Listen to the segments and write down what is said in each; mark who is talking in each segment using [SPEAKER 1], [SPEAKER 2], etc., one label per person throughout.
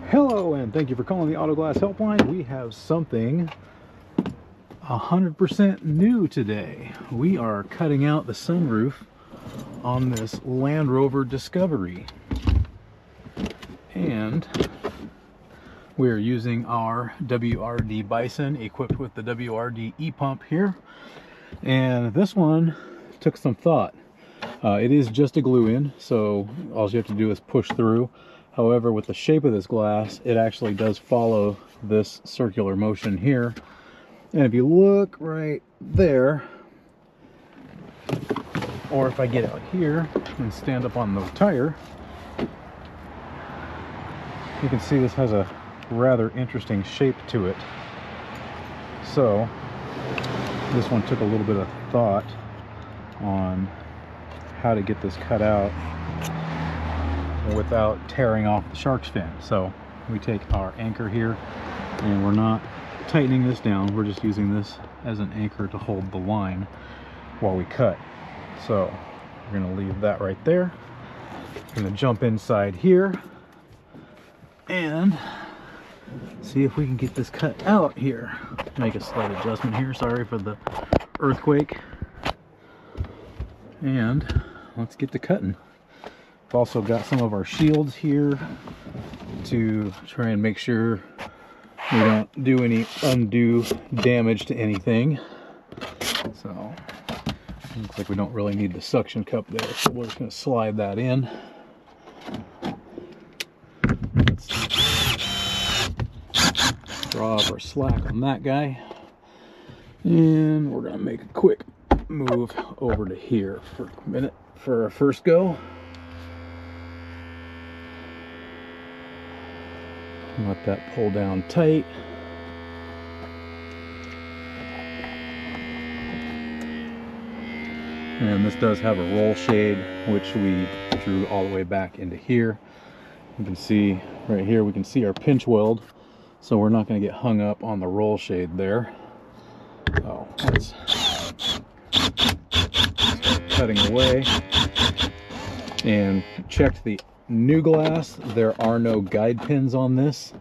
[SPEAKER 1] Hello, and thank you for calling the Auto Glass Helpline. We have something 100% new today. We are cutting out the sunroof on this Land Rover Discovery. And we're using our WRD Bison equipped with the WRD e-pump here. And this one took some thought. It is just a glue-in, so all you have to do is push through. However, with the shape of this glass, it actually does follow this circular motion here. And if you look right there, or if I get out here and stand up on the tire, you can see this has a rather interesting shape to it. So this one took a little bit of thought on how to get this cut out without tearing off the shark's fin. So we take our anchor here, and we're not tightening this down, we're just using this as an anchor to hold the line while we cut. So we're going to leave that right there. I'm going to jump inside here and see if we can get this cut out here. Make a slight adjustment here, sorry for the earthquake. And let's get to cutting. We've also got some of our shields here to try and make sure we don't do any undue damage to anything. So looks like we don't really need the suction cup there, so we're just going to slide that in. Let's draw up our slack on that guy, and we're going to make a quick move over to here for a minute for our first go. Let that pull down tight. And this does have a roll shade, which we drew all the way back into here. You can see right here, we can see our pinch weld, so we're not going to get hung up on the roll shade there. So let's start cutting away. And checked the new glass, there are no guide pins on this,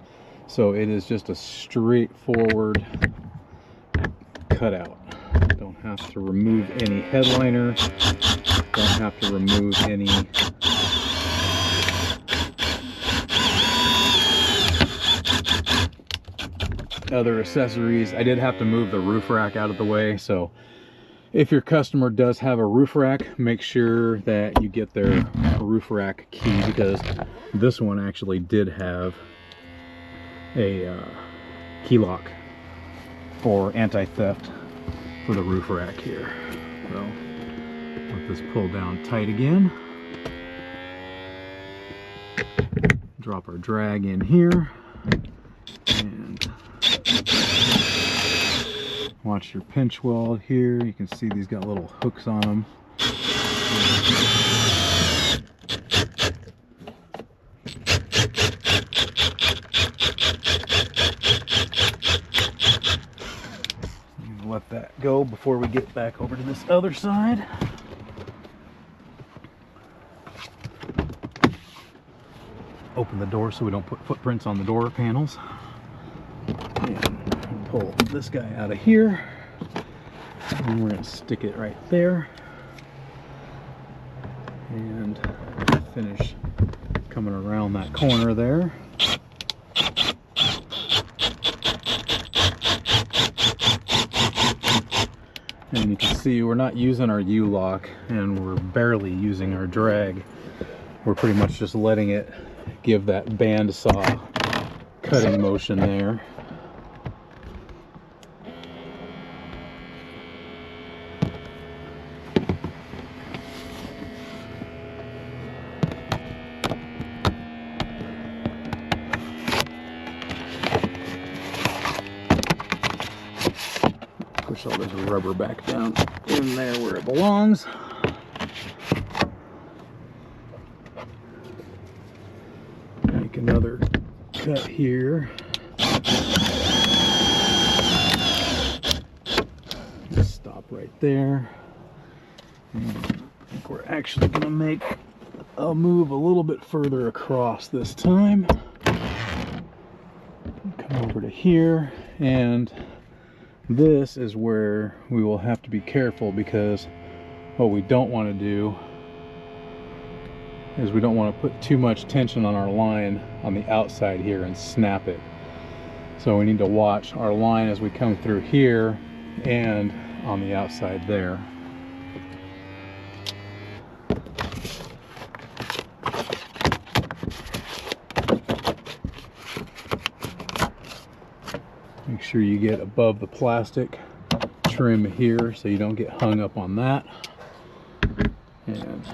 [SPEAKER 1] so it is just a straightforward cutout. Don't have to remove any headliner, don't have to remove any other accessories. I did have to move the roof rack out of the way, so if your customer does have a roof rack, make sure that you get their roof rack key, because this one actually did have a key lock for anti-theft for the roof rack here. So let this pull down tight again. Drop our drag in here and watch your pinch weld here. You can see these got little hooks on them. Let that go before we get back over to this other side. Open the door so we don't put footprints on the door panels. And pull this guy out of here, and we're going to stick it right there and finish coming around that corner there. And you can see we're not using our U-lock, and we're barely using our drag. We're pretty much just letting it give that bandsaw cutting motion there. Push all this rubber back down in there where it belongs. Make another cut here. Just stop right there. And I think we're actually going to make a move a little bit further across this time. to here, and this is where we will have to be careful, because what we don't want to do is we don't want to put too much tension on our line on the outside here and snap it. So we need to watch our line as we come through here and on the outside there. Make sure you get above the plastic trim here so you don't get hung up on that. And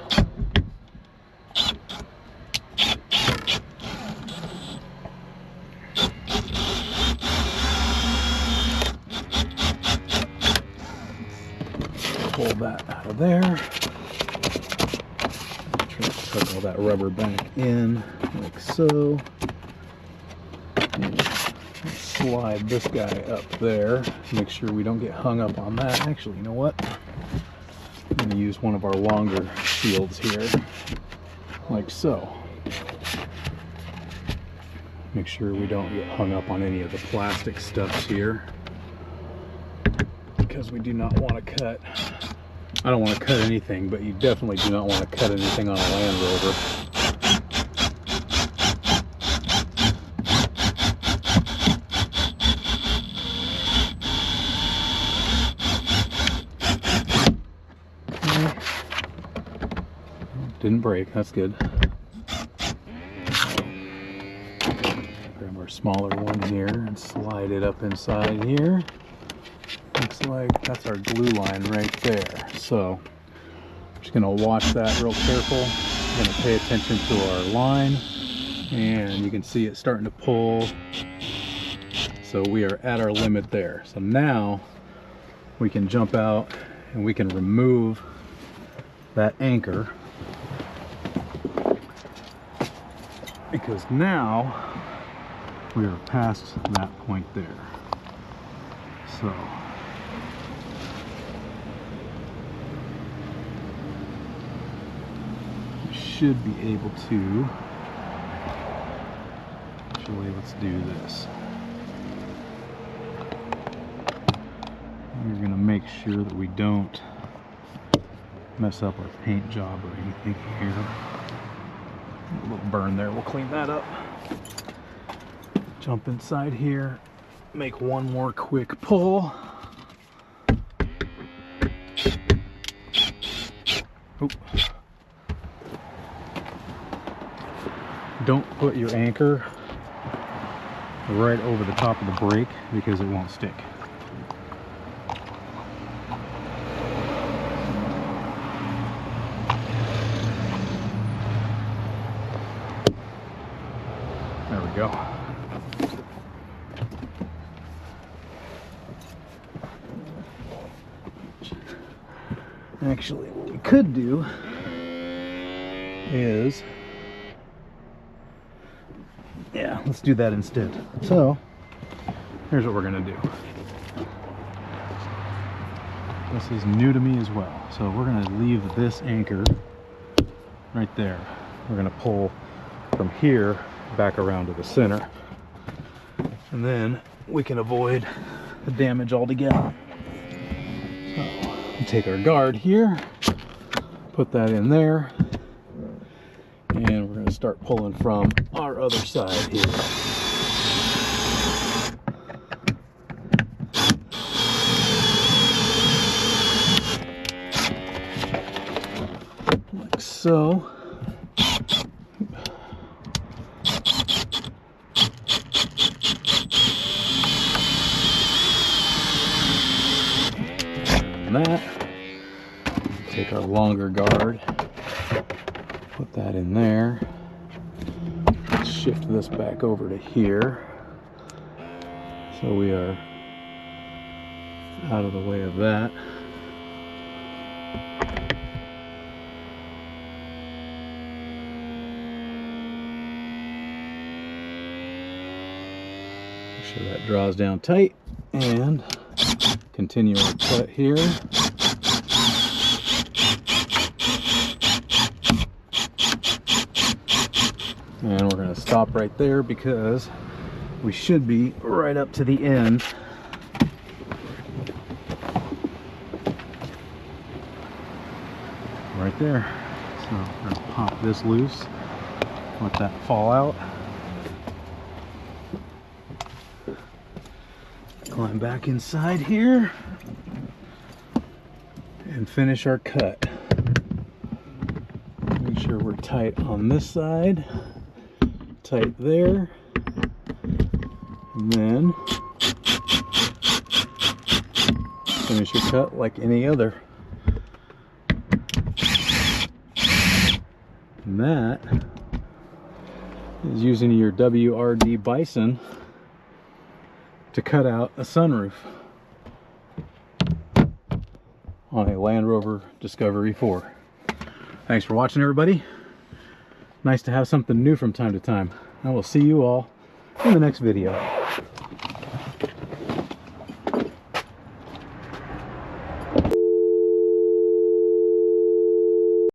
[SPEAKER 1] pull that out of there. Try to tuck all that rubber back in like so. And slide this guy up there. Make sure we don't get hung up on that. Actually, you know what? I'm going to use one of our longer shields here, like so. Make sure we don't get hung up on any of the plastic stuffs here, because we do not want to cut. I don't want to cut anything, but you definitely do not want to cut anything on a Land Rover. Didn't break, that's good. Grab our smaller one here and slide it up inside here. Looks like that's our glue line right there. So I'm just gonna watch that real careful. I'm gonna pay attention to our line, and you can see it starting to pull. So we are at our limit there. So now we can jump out and we can remove that anchor, because now we are past that point there. So we should be able to, actually, let's do this. We're gonna make sure that we don't mess up our paint job or anything here. A little burn there, we'll clean that up. Jump inside here, make one more quick pull. Oop. Don't put your anchor right over the top of the brake, because it won't stick. There we go. Actually, what we could do is, yeah, let's do that instead. So here's what we're gonna do. This is new to me as well. So we're gonna leave this anchor right there. We're gonna pull from here back around to the center, and then we can avoid the damage altogether. So we'll take our guard here, put that in there, and we're going to start pulling from our other side here. Like so. That, take our longer guard, put that in there, shift this back over to here so we are out of the way of that. Make sure that draws down tight, and continue our cut here. And we're going to stop right there, because we should be right up to the end. Right there. So I'm going to pop this loose, let that fall out. Climb back inside here and finish our cut. Make sure we're tight on this side, tight there, and then finish your cut like any other. And that is using your WRD Bison to cut out a sunroof on a Land Rover Discovery 4. Thanks for watching, everybody. Nice to have something new from time to time. I will see you all in the next video.